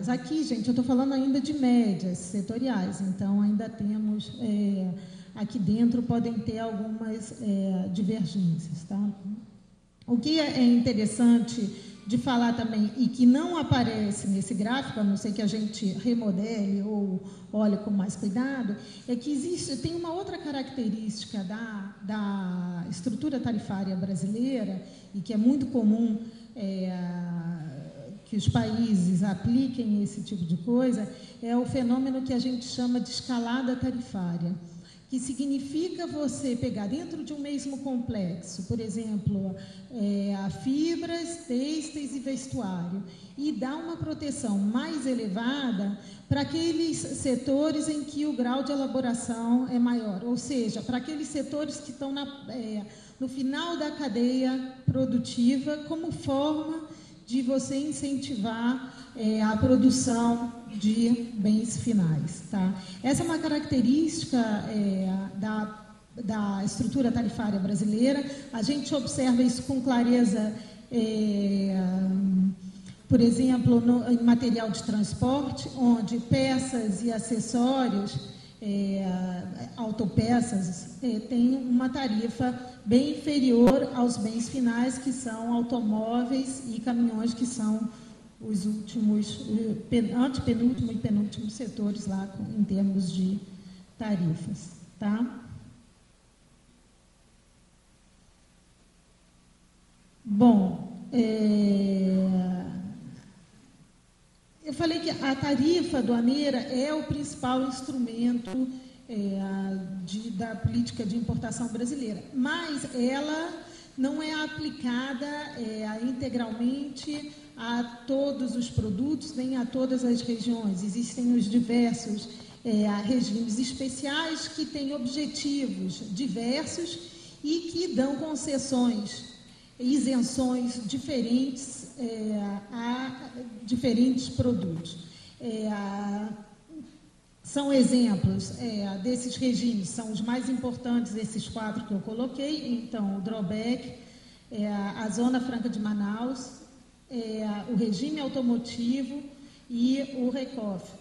setoriais. Aqui, gente, eu estou falando ainda de médias setoriais, então ainda temos, aqui dentro podem ter algumas divergências, tá? O que é interessante de falar também, e que não aparece nesse gráfico, a não ser que a gente remodele ou olhe com mais cuidado, é que tem uma outra característica da estrutura tarifária brasileira, e que é muito comum que os países apliquem esse tipo de coisa, é o fenômeno que a gente chama de escalada tarifária, que significa você pegar dentro de um mesmo complexo, por exemplo, fibras, têxteis e vestuário, e dar uma proteção mais elevada para aqueles setores em que o grau de elaboração é maior, ou seja, para aqueles setores que estão no final da cadeia produtiva, como forma de você incentivar a produção de bens finais. Tá? Essa é uma característica da estrutura tarifária brasileira. A gente observa isso com clareza, por exemplo, em material de transporte, onde peças e acessórios, autopeças, têm uma tarifa bem inferior aos bens finais, que são automóveis e caminhões, que são os últimos, antepenúltimo e penúltimo setores lá em termos de tarifas, tá? Bom, eu falei que a tarifa aduaneira é o principal instrumento da política de importação brasileira, mas ela não é aplicada integralmente a todos os produtos, nem a todas as regiões. Existem os diversos regimes especiais que têm objetivos diversos e que dão concessões, isenções diferentes a diferentes produtos. São exemplos desses regimes, são os mais importantes, esses 4 que eu coloquei. Então, o drawback, a Zona Franca de Manaus, o regime automotivo e o RECOF.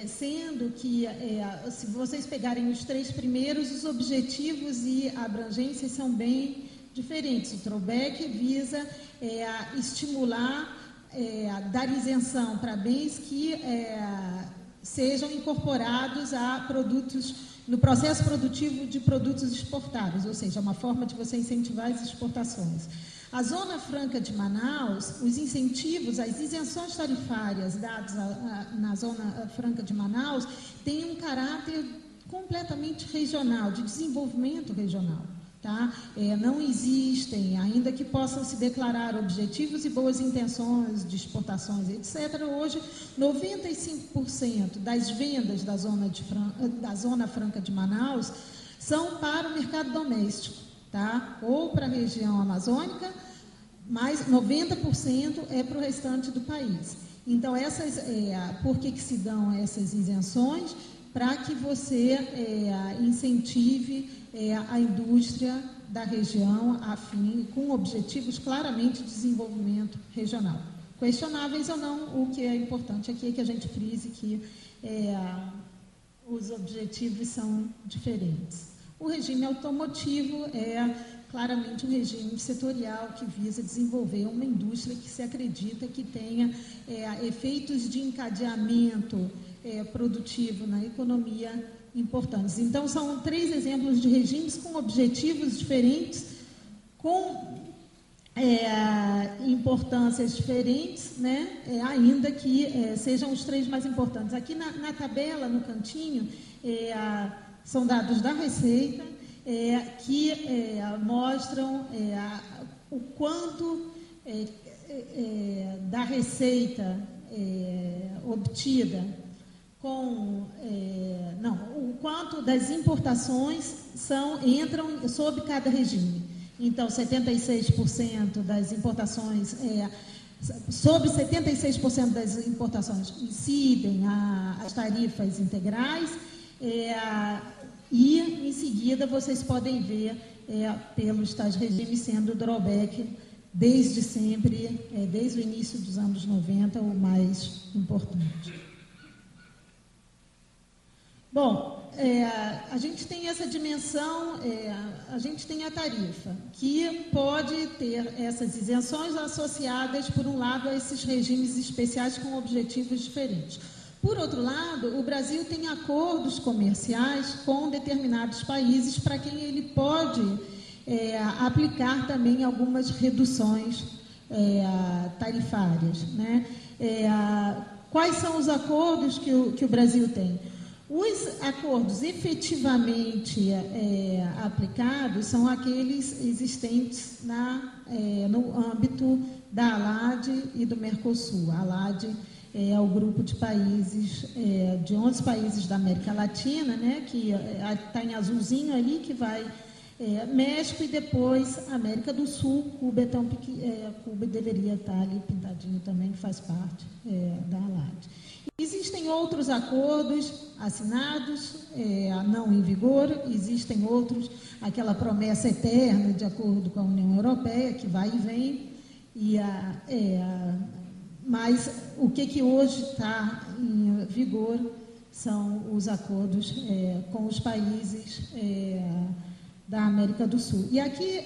Sendo que, se vocês pegarem os 3 primeiros, os objetivos e abrangências são bem diferentes. O drawback visa estimular, dar isenção para bens que sejam incorporados a produtos, no processo produtivo de produtos exportáveis, ou seja, uma forma de você incentivar as exportações. A Zona Franca de Manaus, os incentivos, as isenções tarifárias dadas na Zona Franca de Manaus têm um caráter completamente regional, de desenvolvimento regional. Tá? Não existem, ainda que possam se declarar objetivos e boas intenções de exportações, etc., hoje, 95% das vendas da Zona Franca de Manaus são para o mercado doméstico, tá? Ou para a região amazônica, mas 90% é para o restante do país. Então, por que se dão essas isenções? Para que você incentive a indústria da região com objetivos claramente de desenvolvimento regional. Questionáveis ou não, o que é importante aqui é que a gente frise que os objetivos são diferentes. O regime automotivo é claramente um regime setorial que visa desenvolver uma indústria que se acredita que tenha efeitos de encadeamento produtivo na economia importantes. Então, são 3 exemplos de regimes com objetivos diferentes, com importâncias diferentes, né? Ainda que sejam os 3 mais importantes. Aqui na tabela, no cantinho, são dados da Receita, que mostram o quanto da receita obtida o quanto das importações entram sob cada regime. Então, 76% das importações, sobre 76% das importações incidem as tarifas integrais, e, em seguida, vocês podem ver pelos tais regimes sendo o drawback desde sempre, desde o início dos anos 90, o mais importante. Bom, a gente tem essa dimensão, a gente tem a tarifa, que pode ter essas isenções associadas, por um lado, a esses regimes especiais com objetivos diferentes. Por outro lado, o Brasil tem acordos comerciais com determinados países para quem ele pode aplicar também algumas reduções tarifárias, né? Quais são os acordos que o Brasil tem? Os acordos efetivamente aplicados são aqueles existentes no âmbito da ALAD e do Mercosul. A ALAD é o grupo de países, de 11 países da América Latina, né, que está em azulzinho ali, que vai México e depois América do Sul. Cuba é tão Cuba deveria estar ali pintadinho também, que faz parte da ALAD. Existem outros acordos assinados, não em vigor, existem outros, aquela promessa eterna de acordo com a União Europeia, que vai e vem, mas o que hoje está em vigor são os acordos com os países da América do Sul. E aqui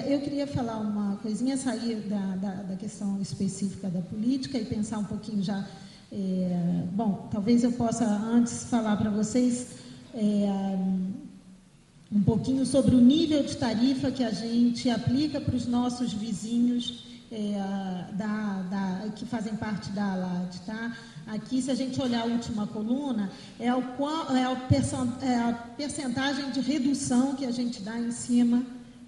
eu queria falar uma coisinha, sair da questão específica da política e pensar um pouquinho já. Bom, talvez eu possa antes falar para vocês um pouquinho sobre o nível de tarifa que a gente aplica para os nossos vizinhos que fazem parte da ALAD, tá? Aqui, se a gente olhar a última coluna, é a percentagem de redução que a gente dá em cima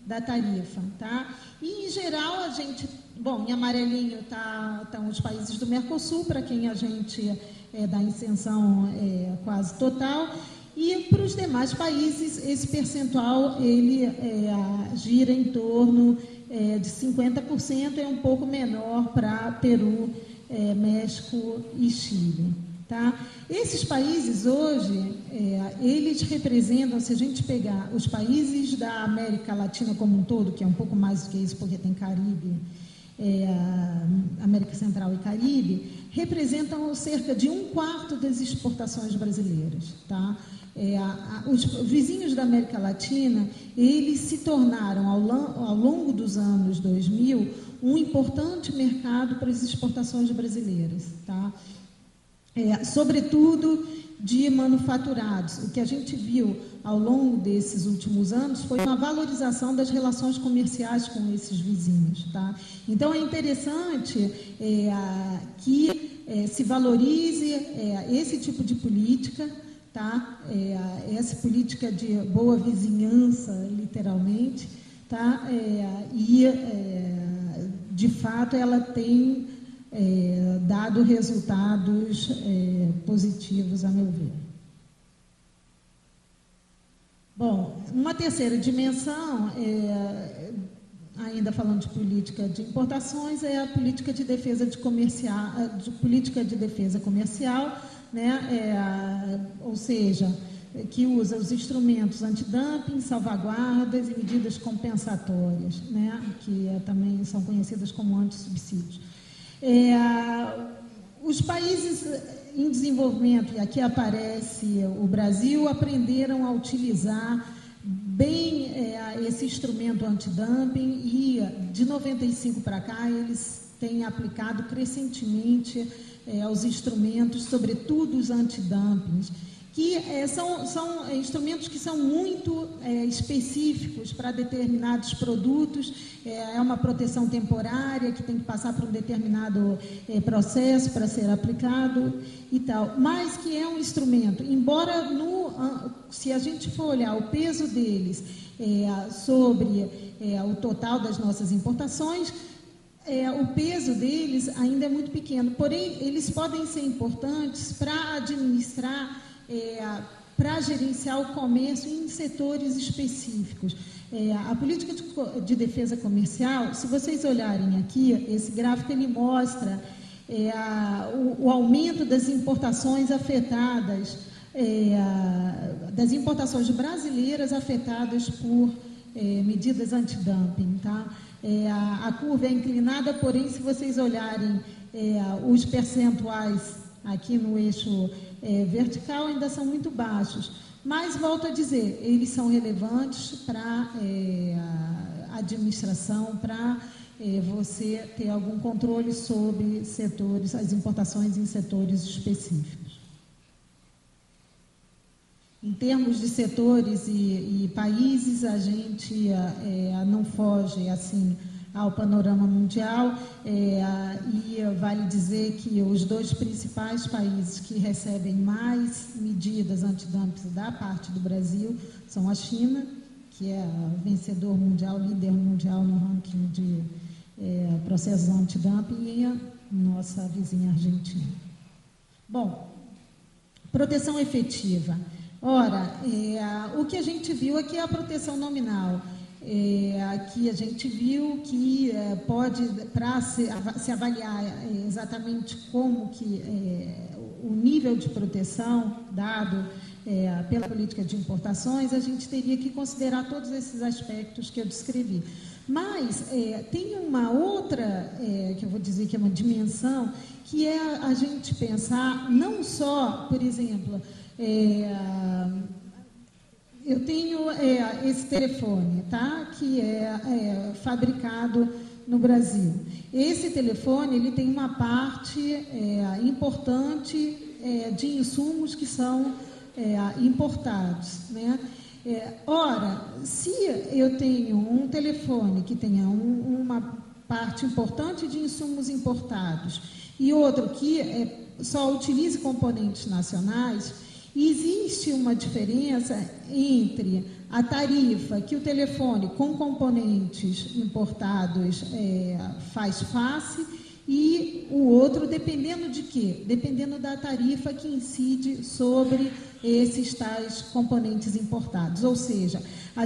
da tarifa, tá? E, em geral, a gente... Bom, em amarelinho estão os países do Mercosul, para quem a gente dá isenção quase total, e para os demais países, esse percentual ele gira em torno de 50%, é um pouco menor para Peru, México e Chile. Tá? Esses países hoje, eles representam, se a gente pegar os países da América Latina como um todo, que é um pouco mais do que isso, porque tem Caribe, América Central e Caribe, representam cerca de 1/4 das exportações brasileiras. Tá? Os vizinhos da América Latina, eles se tornaram, ao longo dos anos 2000, um importante mercado para as exportações brasileiras. Tá? Sobretudo de manufaturados. O que a gente viu ao longo desses últimos anos foi uma valorização das relações comerciais com esses vizinhos. Tá? Então, é interessante que se valorize esse tipo de política, tá? Essa política de boa vizinhança, literalmente, tá? De fato, ela tem dado resultados positivos, a meu ver. Bom, uma terceira dimensão, ainda falando de política de importações, é a política de defesa comercial, né? Ou seja, que usa os instrumentos antidumping, salvaguardas e medidas compensatórias, né? Que também são conhecidas como antissubsídios. Os países em desenvolvimento, e aqui aparece o Brasil, aprenderam a utilizar bem esse instrumento antidumping e, de 95 para cá, eles têm aplicado crescentemente os instrumentos, sobretudo os antidumpings, que são instrumentos que são muito específicos para determinados produtos, é uma proteção temporária que tem que passar por um determinado processo para ser aplicado e tal, mas que é um instrumento, embora se a gente for olhar o peso deles sobre o total das nossas importações, o peso deles ainda é muito pequeno, porém eles podem ser importantes para administrar, para gerenciar o comércio em setores específicos. A política de defesa comercial, se vocês olharem aqui, esse gráfico ele mostra o aumento das importações afetadas, das importações brasileiras afetadas por medidas antidumping, tá? A curva é inclinada, porém, se vocês olharem os percentuais aqui no eixo vertical, ainda são muito baixos. Mas, volto a dizer, eles são relevantes para a administração, para você ter algum controle sobre setores, as importações em setores específicos. Em termos de setores e países, a gente não foge assim ao panorama mundial, e vale dizer que os 2 principais países que recebem mais medidas antidumping da parte do Brasil são a China, que é vencedor mundial, líder mundial no ranking de processos antidumping, e a nossa vizinha Argentina. Bom, proteção efetiva. Ora, o que a gente viu aqui é a proteção nominal. Aqui a gente viu que pode, para se avaliar exatamente como que o nível de proteção dado pela política de importações, a gente teria que considerar todos esses aspectos que eu descrevi. Mas tem uma outra, que eu vou dizer que é uma dimensão, que é a gente pensar não só, por exemplo, eu tenho esse telefone, tá? Que é fabricado no Brasil. Esse telefone ele tem uma parte importante de insumos que são importados, né? Ora, se eu tenho um telefone que tenha uma parte importante de insumos importados e outro que só utilize componentes nacionais, existe uma diferença entre a tarifa que o telefone com componentes importados faz face e o outro, dependendo de quê? Dependendo da tarifa que incide sobre esses tais componentes importados. Ou seja, a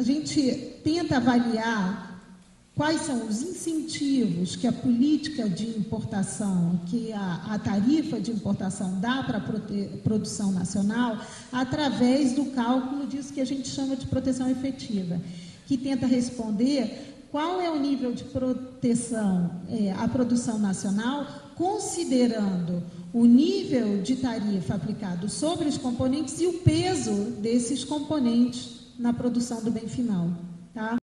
gente tenta avaliar quais são os incentivos que a política de importação, que a tarifa de importação dá para a produção nacional, através do cálculo disso que a gente chama de proteção efetiva, que tenta responder qual é o nível de proteção à produção nacional, considerando o nível de tarifa aplicado sobre os componentes e o peso desses componentes na produção do bem final. Tá?